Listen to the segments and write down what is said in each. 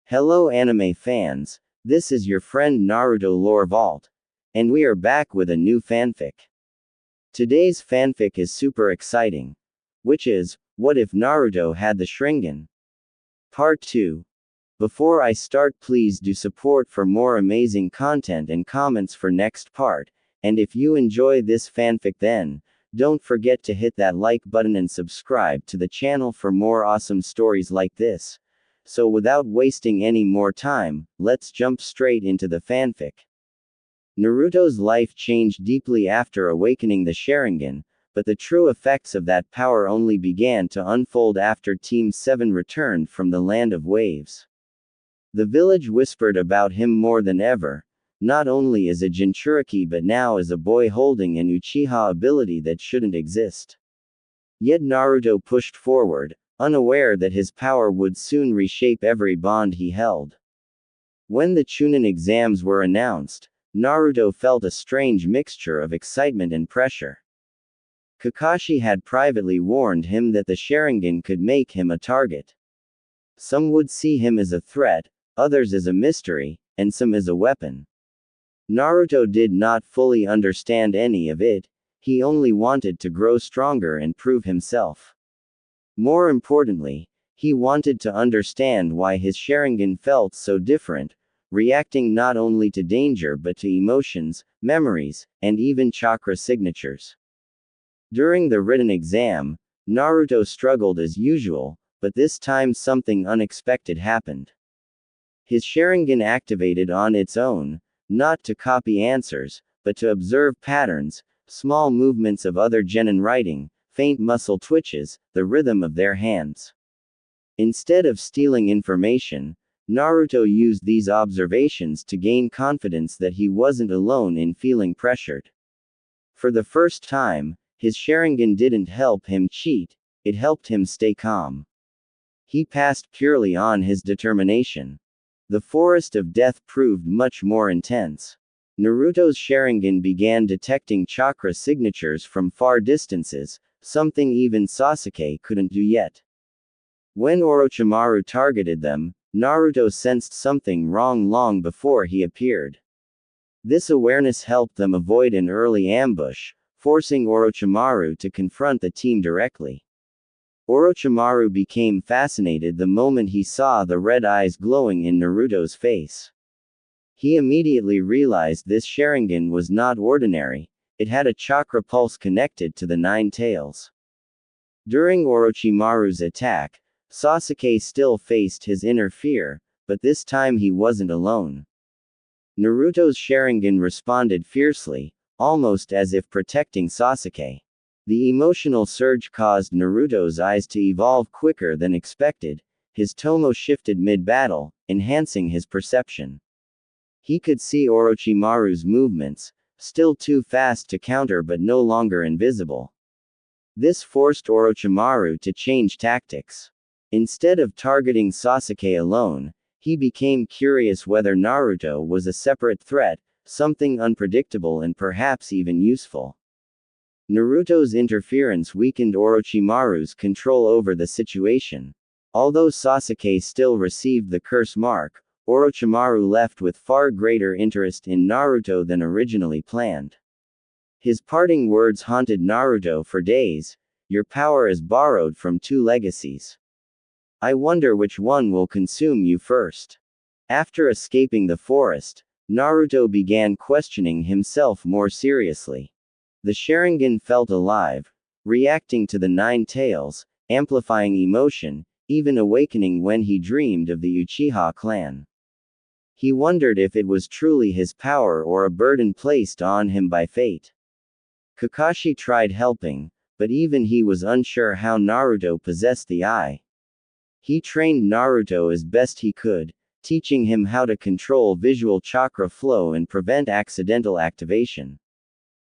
Hello anime fans, this is your friend Naruto Lore Vault, and we are back with a new fanfic. Today's fanfic is super exciting, which is, what if Naruto had the Shringan? Part 2. Before I start, please do support for more amazing content and comments for next part, and if you enjoy this fanfic then, don't forget to hit that like button and subscribe to the channel for more awesome stories like this. So without wasting any more time, let's jump straight into the fanfic. Naruto's life changed deeply after awakening the Sharingan, but the true effects of that power only began to unfold after Team 7 returned from the Land of Waves. The village whispered about him more than ever, not only as a Jinchuriki but now as a boy holding an Uchiha ability that shouldn't exist. Yet Naruto pushed forward, unaware that his power would soon reshape every bond he held. When the Chunin exams were announced, Naruto felt a strange mixture of excitement and pressure. Kakashi had privately warned him that the Sharingan could make him a target. Some would see him as a threat, others as a mystery, and some as a weapon. Naruto did not fully understand any of it, he only wanted to grow stronger and prove himself. More importantly, he wanted to understand why his Sharingan felt so different, reacting not only to danger but to emotions, memories, and even chakra signatures. During the written exam, Naruto struggled as usual, but this time something unexpected happened. His Sharingan activated on its own, not to copy answers, but to observe patterns, small movements of other genin writing, faint muscle twitches, the rhythm of their hands. Instead of stealing information, Naruto used these observations to gain confidence that he wasn't alone in feeling pressured. For the first time, his Sharingan didn't help him cheat, it helped him stay calm. He passed purely on his determination. The forest of death proved much more intense. Naruto's Sharingan began detecting chakra signatures from far distances, something even Sasuke couldn't do yet. When Orochimaru targeted them, Naruto sensed something wrong long before he appeared. This awareness helped them avoid an early ambush, forcing Orochimaru to confront the team directly. Orochimaru became fascinated the moment he saw the red eyes glowing in Naruto's face. He immediately realized this Sharingan was not ordinary, it had a chakra pulse connected to the 9 tails. During Orochimaru's attack, Sasuke still faced his inner fear, but this time he wasn't alone. Naruto's Sharingan responded fiercely, almost as if protecting Sasuke. The emotional surge caused Naruto's eyes to evolve quicker than expected, his tomo shifted mid-battle, enhancing his perception. He could see Orochimaru's movements, still too fast to counter but no longer invisible. This forced Orochimaru to change tactics. Instead of targeting Sasuke alone, he became curious whether Naruto was a separate threat, something unpredictable and perhaps even useful. Naruto's interference weakened Orochimaru's control over the situation. Although Sasuke still received the curse mark, Orochimaru left with far greater interest in Naruto than originally planned. His parting words haunted Naruto for days. Your power is borrowed from 2 legacies. I wonder which one will consume you first. After escaping the forest, Naruto began questioning himself more seriously. The Sharingan felt alive, reacting to the 9 tails, amplifying emotion, even awakening when he dreamed of the Uchiha clan. He wondered if it was truly his power or a burden placed on him by fate. Kakashi tried helping, but even he was unsure how Naruto possessed the eye. He trained Naruto as best he could, teaching him how to control visual chakra flow and prevent accidental activation.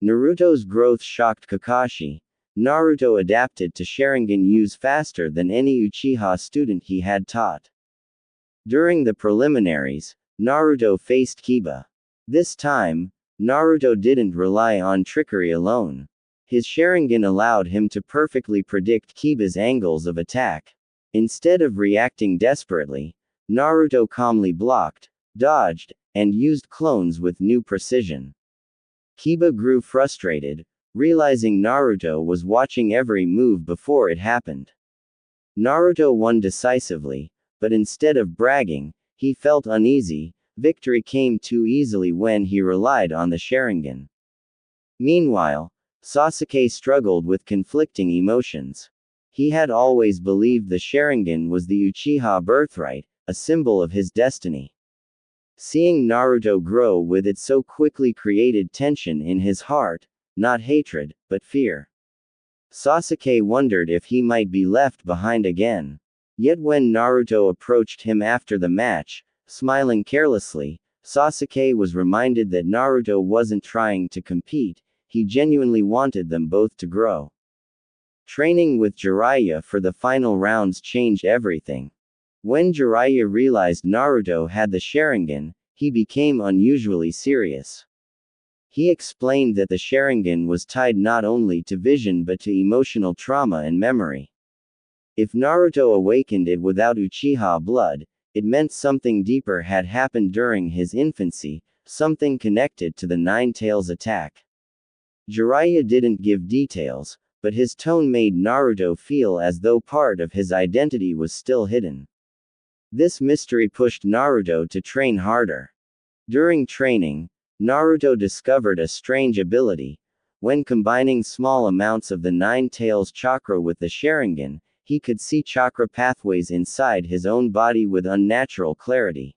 Naruto's growth shocked Kakashi. Naruto adapted to Sharingan use faster than any Uchiha student he had taught. During the preliminaries, Naruto faced Kiba. This time, Naruto didn't rely on trickery alone. His Sharingan allowed him to perfectly predict Kiba's angles of attack. Instead of reacting desperately, Naruto calmly blocked, dodged, and used clones with new precision. Kiba grew frustrated, realizing Naruto was watching every move before it happened. Naruto won decisively, but instead of bragging, he felt uneasy. Victory came too easily when he relied on the Sharingan. Meanwhile, Sasuke struggled with conflicting emotions. He had always believed the Sharingan was the Uchiha birthright, a symbol of his destiny. Seeing Naruto grow with it so quickly created tension in his heart, not hatred, but fear. Sasuke wondered if he might be left behind again. Yet when Naruto approached him after the match, smiling carelessly, Sasuke was reminded that Naruto wasn't trying to compete, he genuinely wanted them both to grow. Training with Jiraiya for the final rounds changed everything. When Jiraiya realized Naruto had the Sharingan, he became unusually serious. He explained that the Sharingan was tied not only to vision but to emotional trauma and memory. If Naruto awakened it without Uchiha blood, it meant something deeper had happened during his infancy, something connected to the Nine Tails attack. Jiraiya didn't give details, but his tone made Naruto feel as though part of his identity was still hidden. This mystery pushed Naruto to train harder. During training, Naruto discovered a strange ability. When combining small amounts of the Nine Tails chakra with the Sharingan, he could see chakra pathways inside his own body with unnatural clarity.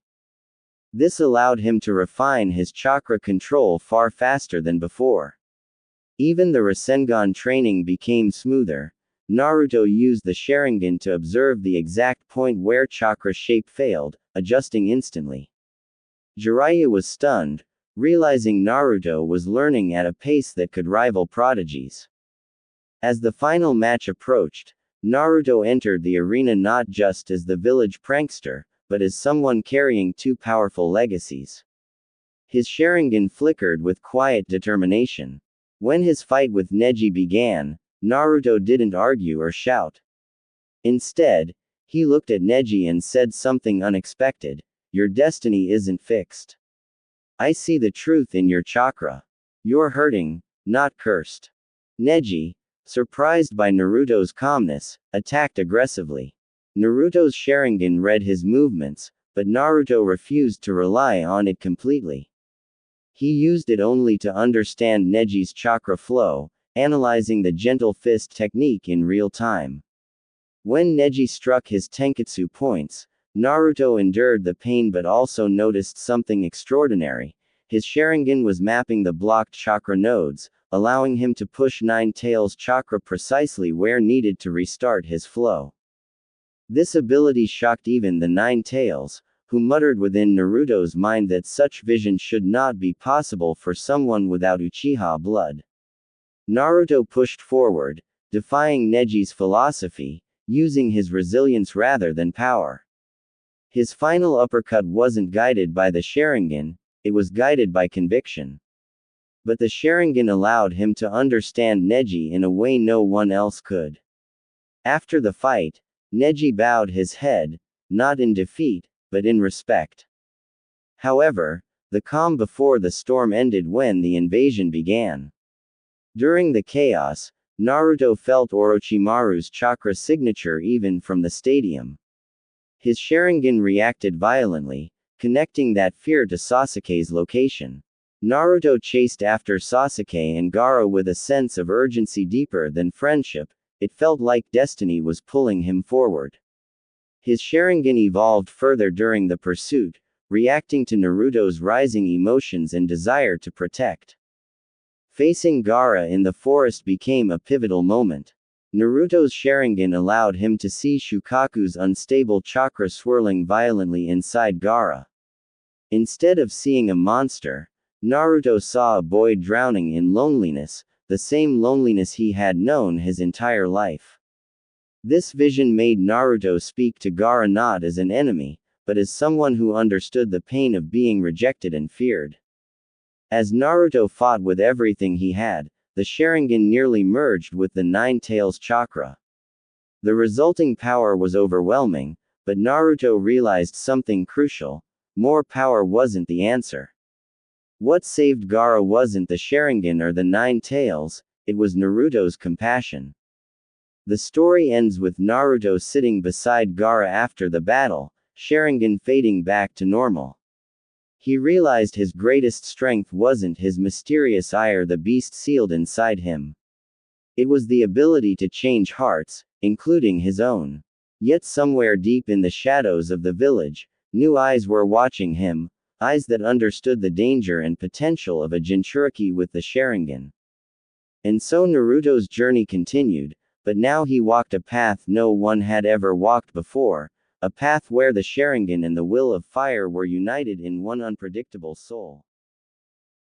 This allowed him to refine his chakra control far faster than before. Even the Rasengan training became smoother. Naruto used the Sharingan to observe the exact point where chakra shape failed, adjusting instantly. Jiraiya was stunned, realizing Naruto was learning at a pace that could rival prodigies. As the final match approached, Naruto entered the arena not just as the village prankster, but as someone carrying two powerful legacies. His Sharingan flickered with quiet determination. When his fight with Neji began, Naruto didn't argue or shout. Instead, he looked at Neji and said something unexpected. Your destiny isn't fixed. I see the truth in your chakra. You're hurting, not cursed. Neji, surprised by Naruto's calmness, attacked aggressively. Naruto's Sharingan read his movements, but Naruto refused to rely on it completely. He used it only to understand Neji's chakra flow, analyzing the gentle fist technique in real time. When Neji struck his Tenketsu points, Naruto endured the pain but also noticed something extraordinary. His Sharingan was mapping the blocked chakra nodes, allowing him to push Nine Tails chakra precisely where needed to restart his flow. This ability shocked even the Nine Tails, who muttered within Naruto's mind that such vision should not be possible for someone without Uchiha blood. Naruto pushed forward, defying Neji's philosophy, using his resilience rather than power. His final uppercut wasn't guided by the Sharingan, it was guided by conviction. But the Sharingan allowed him to understand Neji in a way no one else could. After the fight, Neji bowed his head, not in defeat, but in respect. However, the calm before the storm ended when the invasion began. During the chaos, Naruto felt Orochimaru's chakra signature even from the stadium. His Sharingan reacted violently, connecting that fear to Sasuke's location. Naruto chased after Sasuke and Gaara with a sense of urgency deeper than friendship. It felt like destiny was pulling him forward. His Sharingan evolved further during the pursuit, reacting to Naruto's rising emotions and desire to protect. Facing Gaara in the forest became a pivotal moment. Naruto's Sharingan allowed him to see Shukaku's unstable chakra swirling violently inside Gaara. Instead of seeing a monster, Naruto saw a boy drowning in loneliness, the same loneliness he had known his entire life. This vision made Naruto speak to Gaara not as an enemy, but as someone who understood the pain of being rejected and feared. As Naruto fought with everything he had, the Sharingan nearly merged with the Nine Tails chakra. The resulting power was overwhelming, but Naruto realized something crucial. More power wasn't the answer. What saved Gaara wasn't the Sharingan or the Nine Tails, it was Naruto's compassion. The story ends with Naruto sitting beside Gaara after the battle, Sharingan fading back to normal. He realized his greatest strength wasn't his mysterious eye or the beast sealed inside him. It was the ability to change hearts, including his own. Yet somewhere deep in the shadows of the village, new eyes were watching him, eyes that understood the danger and potential of a Jinchuriki with the Sharingan. And so Naruto's journey continued, but now he walked a path no one had ever walked before, a path where the Sharingan and the will of fire were united in one unpredictable soul.